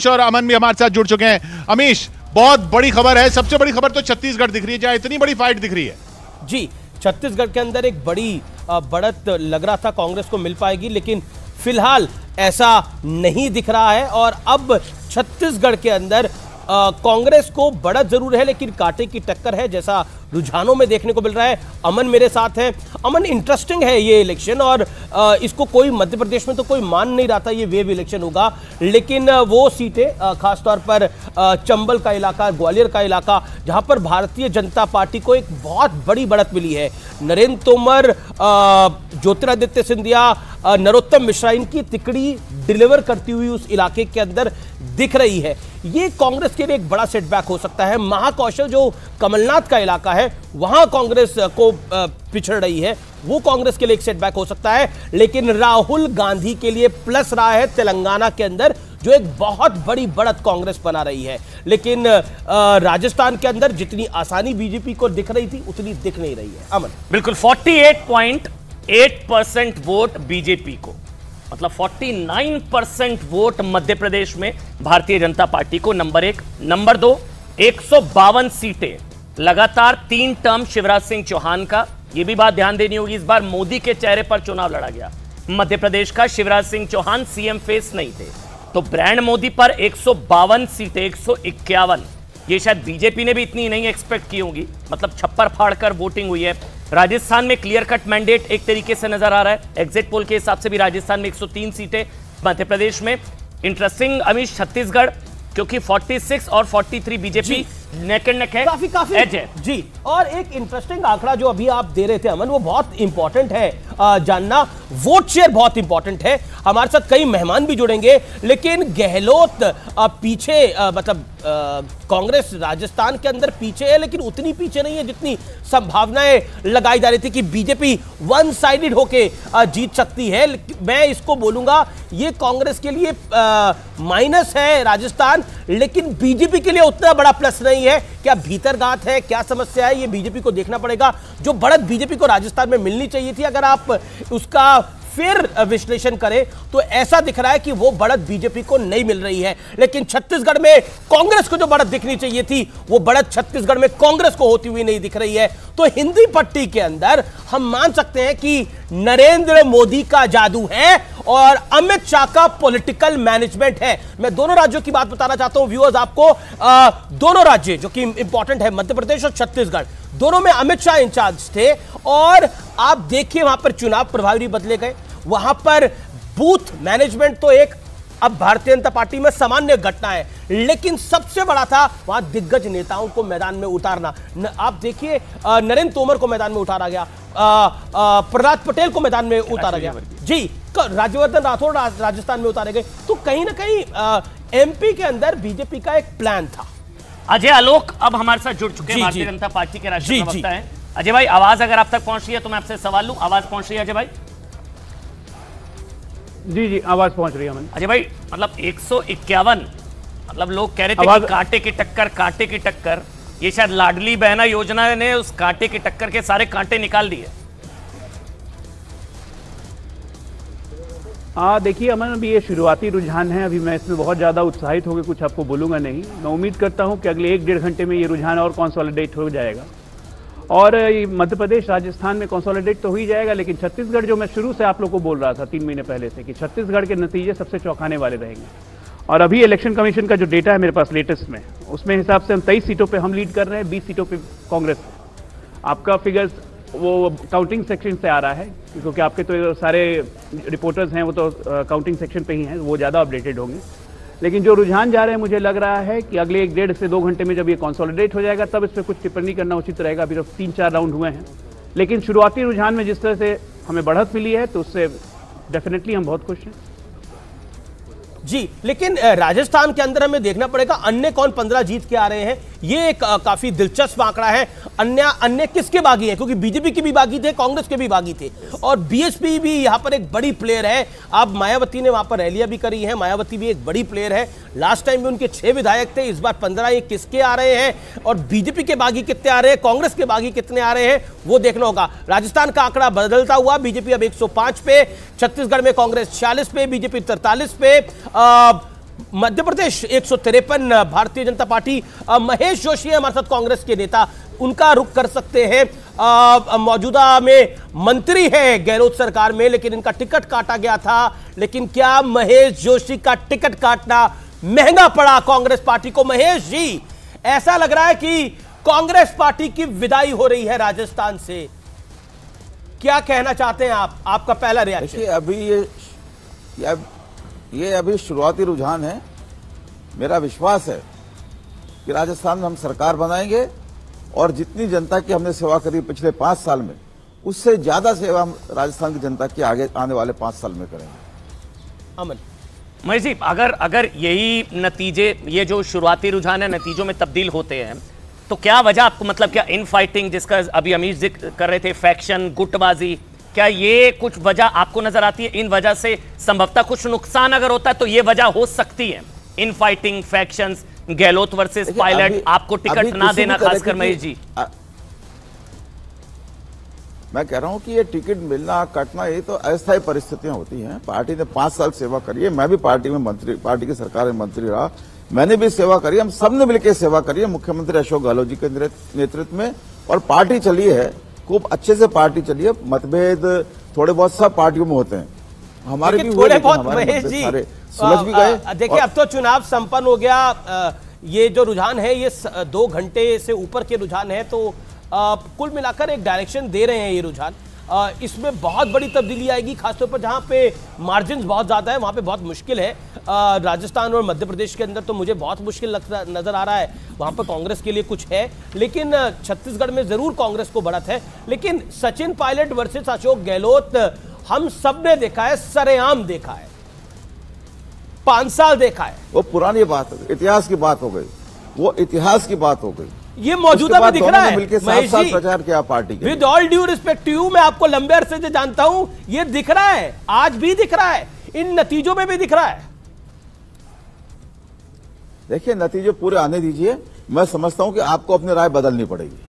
और अमन भी हमारे साथ जुड़ चुके हैं। अमीश, बहुत बड़ी खबर है, सबसे बड़ी खबर तो छत्तीसगढ़ दिख रही है, जहां इतनी बड़ी फाइट दिख रही है। जी, छत्तीसगढ़ के अंदर एक बड़ी बढ़त लग रहा था कांग्रेस को मिल पाएगी, लेकिन फिलहाल ऐसा नहीं दिख रहा है। और अब छत्तीसगढ़ के अंदर कांग्रेस को बढ़त जरूर है, लेकिन कांटे की टक्कर है, जैसा रुझानों में देखने को मिल रहा है। अमन मेरे साथ है। अमन, इंटरेस्टिंग है ये इलेक्शन, और इसको कोई मध्य प्रदेश में तो कोई मान नहीं रहा था ये वेव इलेक्शन होगा, लेकिन वो सीटें खासतौर पर चंबल का इलाका, ग्वालियर का इलाका, जहां पर भारतीय जनता पार्टी को एक बहुत बड़ी बढ़त मिली है। नरेंद्र तोमर, ज्योतिरादित्य सिंधिया, नरोत्तम मिश्रा, इनकी तिकड़ी डिलीवर करती हुई उस इलाके के अंदर दिख रही है। ये कांग्रेस के लिए एक बड़ा सेटबैक हो सकता है। महाकौशल जो कमलनाथ का इलाका है, वहां कांग्रेस को पिछड़ रही है, वो कांग्रेस के लिए एक सेटबैक हो सकता है। लेकिन राहुल गांधी के लिए प्लस रहा है तेलंगाना के अंदर, जो एक बहुत बड़ी बढ़त कांग्रेस बना रही है। लेकिन राजस्थान के अंदर जितनी आसानी बीजेपी को दिख रही थी, उतनी दिख नहीं रही है। अमन, बिल्कुल 48.8% वोट बीजेपी को, मतलब 49% वोट मध्य प्रदेश में भारतीय जनता पार्टी को। नंबर 1। नंबर 2, 152 सीटें, लगातार 3 टर्म शिवराज सिंह चौहान का। यह भी बात ध्यान देनी होगी, इस बार मोदी के चेहरे पर चुनाव लड़ा गया। मध्य प्रदेश का शिवराज सिंह चौहान सीएम फेस नहीं थे, तो ब्रांड मोदी पर 152 सीटें, 151। ये शायद बीजेपी ने भी इतनी नहीं एक्सपेक्ट की होगी, मतलब छप्पर फाड़कर वोटिंग हुई है। राजस्थान में क्लियर कट मैंडेट एक तरीके से नजर आ रहा है, एग्जिट पोल के हिसाब से भी राजस्थान में 103 सीटें, मध्य प्रदेश में। इंटरेस्टिंग अमीश, छत्तीसगढ़, क्योंकि 46 और 43 बीजेपी नेक एंड नेक है, काफी एज है जी। और एक इंटरेस्टिंग आंकड़ा जो अभी आप दे रहे थे अमन, वो बहुत इंपॉर्टेंट है जानना। वोट शेयर बहुत इंपॉर्टेंट है। हमारे साथ कई मेहमान भी जुड़ेंगे, लेकिन गहलोत पीछे, मतलब कांग्रेस राजस्थान के अंदर पीछे है, लेकिन उतनी पीछे नहीं है जितनी संभावनाएं लगाई जा रही थी कि बीजेपी वन साइडेड होके जीत सकती है। मैं इसको बोलूंगा, ये कांग्रेस के लिए माइनस है राजस्थान, लेकिन बीजेपी के लिए उतना बड़ा प्लस नहीं है। क्या भीतरघात है, क्या समस्या है, ये बीजेपी को देखना पड़ेगा। जो बढ़त बीजेपी को राजस्थान में मिलनी चाहिए थी, अगर आप उसका फिर विश्लेषण करें तो ऐसा दिख रहा है कि वो बढ़त बीजेपी को नहीं मिल रही है। लेकिन छत्तीसगढ़ में कांग्रेस को जो बढ़त दिखनी चाहिए थी, वो बढ़त छत्तीसगढ़ में कांग्रेस को होती हुई नहीं दिख रही है। तो हिंदी पट्टी के अंदर हम मान सकते हैं कि नरेंद्र मोदी का जादू है और अमित शाह का पॉलिटिकल मैनेजमेंट है। मैं दोनों राज्यों की बात बताना चाहता हूं व्यूअर्स आपको। दोनों राज्य जो कि इंपॉर्टेंट है, मध्य प्रदेश और छत्तीसगढ़, दोनों में अमित शाह इंचार्ज थे। और आप देखिए वहां पर चुनाव प्रभारी बदले गए, वहां पर बूथ मैनेजमेंट तो एक अब भारतीय जनता पार्टी में सामान्य घटना है, लेकिन सबसे बड़ा था वहां दिग्गज नेताओं को मैदान में उतारना। आप देखिए, नरेंद्र तोमर को मैदान में उतारा गया, प्रहलाद पटेल को मैदान में उतारा गया, जी, राज्यवर्धन राठौड़ राजस्थान में उतारे गए। तो कहीं ना कहीं एमपी के अंदर बीजेपी का एक प्लान था। अजय आलोक अब हमारे साथ जुड़ चुके हैं, भारतीय जनता पार्टी के राष्ट्रीय प्रवक्ता हैं। अजय भाई, आवाज अगर आप तक पहुंच रही है तो मैं आपसे सवाल लूं। आवाज पहुंच रही है अजय भाई? जी, आवाज पहुंच रही है अमन। अजय भाई, मतलब 151, मतलब लोग कह रहे थे कि कांटे की टक्कर, कांटे की टक्कर। ये शायद लाडली बहना योजना ने उस कांटे की टक्कर के सारे कांटे निकाल दिए। देखिए अमन, अभी ये शुरुआती रुझान है, अभी मैं इसमें बहुत ज़्यादा उत्साहित होकर कुछ आपको बोलूँगा नहीं। मैं उम्मीद करता हूँ कि अगले 1-1.5 घंटे में ये रुझान और कंसोलिडेट हो जाएगा, और मध्य प्रदेश राजस्थान में कंसोलिडेट तो हो ही जाएगा। लेकिन छत्तीसगढ़, जो मैं शुरू से आप लोग को बोल रहा था 3 महीने पहले से, कि छत्तीसगढ़ के नतीजे सबसे चौंकाने वाले रहेंगे। और अभी इलेक्शन कमीशन का जो डेटा है मेरे पास लेटेस्ट में, उसमें हिसाब से हम 23 सीटों पर हम लीड कर रहे हैं, 20 सीटों पर कांग्रेस। आपका फिगर्स वो काउंटिंग सेक्शन से आ रहा है, क्योंकि आपके तो सारे रिपोर्टर्स हैं वो तो काउंटिंग सेक्शन पे ही हैं, वो ज़्यादा अपडेटेड होंगे। लेकिन जो रुझान जा रहे हैं, मुझे लग रहा है कि अगले 1-1.5 से 2 घंटे में जब ये कंसोलिडेट हो जाएगा, तब इस पर कुछ टिप्पणी करना उचित रहेगा। अभी तो 3-4 राउंड हुए हैं, लेकिन शुरुआती रुझान में जिस तरह से हमें बढ़त मिली है, तो उससे डेफिनेटली हम बहुत खुश हैं। जी, लेकिन राजस्थान के अंदर हमें देखना पड़ेगा अन्य कौन 15 जीत के आ रहे हैं। ये एक काफी दिलचस्प आंकड़ा है। अन्य किसके बागी है, क्योंकि बीजेपी के भी बागी थे, कांग्रेस के भी बागी थे, और बीएसपी भी यहां पर एक बड़ी प्लेयर है। अब मायावती ने वहां पर रैलियां भी करी हैं, मायावती भी एक बड़ी प्लेयर है। लास्ट टाइम भी उनके 6 विधायक थे, इस बार 15। ये किसके आ रहे हैं और बीजेपी के बागी कितने आ रहे हैं, कांग्रेस के बागी कितने आ रहे हैं, वो देखना होगा। राजस्थान का आंकड़ा बदलता हुआ, बीजेपी अब 105 पे, छत्तीसगढ़ में कांग्रेस 46 पे, बीजेपी 43 पे, मध्य प्रदेश 153 भारतीय जनता पार्टी, महेश जोशी है हमारे साथ कांग्रेस के नेता, उनका रुख कर सकते हैं। मौजूदा में मंत्री है गहलोत सरकार में, लेकिन इनका टिकट काटा गया था। लेकिन क्या महेश जोशी का टिकट काटना महंगा पड़ा कांग्रेस पार्टी को? महेश जी, ऐसा लग रहा है कि कांग्रेस पार्टी की विदाई हो रही है राजस्थान से, क्या कहना चाहते हैं आप? आपका पहला रिएक्शन। देखिए, अभी ये अभी शुरुआती रुझान है। मेरा विश्वास है कि राजस्थान में हम सरकार बनाएंगे और जितनी जनता की हमने सेवा करी पिछले 5 साल में, उससे ज्यादा सेवा हम राजस्थान की जनता की आगे आने वाले 5 साल में करेंगे। अमन, महेश जी, अगर यही नतीजे, ये जो शुरुआती रुझान है, नतीजों में तब्दील होते हैं, तो क्या वजह आपको, मतलब क्या इन फाइटिंग जिसका अभी अमीश जिक्र कर रहे थे, फैक्शन, गुटबाजी, क्या ये कुछ वजह आपको नजर आती है? इन वजह से संभवतः कुछ नुकसान अगर होता है तो ये वजह हो सकती है, in fighting, factions, Gehlot versus pilot, आपको टिकट ना देना, खासकर महेश जी। मैं कह रहा हूं कि ये टिकट मिलना कटना ये तो अस्थायी परिस्थितियां होती हैं। पार्टी ने 5 साल सेवा करी है, मैं भी पार्टी में मंत्री, पार्टी की सरकार में मंत्री रहा, मैंने भी सेवा करी, हम सबने मिलकर सेवा करी है मुख्यमंत्री अशोक गहलोत जी के नेतृत्व में, और पार्टी चली है, खूब अच्छे से पार्टी चली है। मतभेद थोड़े बहुत सब पार्टियों में होते हैं, हमारे भी थोड़े बहुत। महेश जी, सुलझ भी गए। देखिए, अब तो चुनाव संपन्न हो गया, ये जो रुझान है ये 2 घंटे से ऊपर के रुझान है, तो कुल मिलाकर एक डायरेक्शन दे रहे हैं ये रुझान। इसमें बहुत बड़ी तब्दीली आएगी, खासतौर पर जहां पे मार्जिन बहुत ज्यादा है, वहां पे बहुत मुश्किल है। राजस्थान और मध्य प्रदेश के अंदर तो मुझे बहुत मुश्किल नजर आ रहा है, वहां पर कांग्रेस के लिए कुछ है, लेकिन छत्तीसगढ़ में जरूर कांग्रेस को बढ़त है। लेकिन सचिन पायलट वर्सेस अशोक गहलोत हम सब ने देखा है, सरेआम देखा है, 5 साल देखा है। वो पुरानी बात हो गई, इतिहास की बात हो गई, वो इतिहास की बात हो गई। ये मौजूदा में दिख रहा है महेश जी, प्रचार किया पार्टी के। With all due respect to you, मैं आपको लंबे अरसे से जानता हूं, ये दिख रहा है, आज भी दिख रहा है, इन नतीजों में भी दिख रहा है। देखिए, नतीजे पूरे आने दीजिए, मैं समझता हूं कि आपको अपनी राय बदलनी पड़ेगी।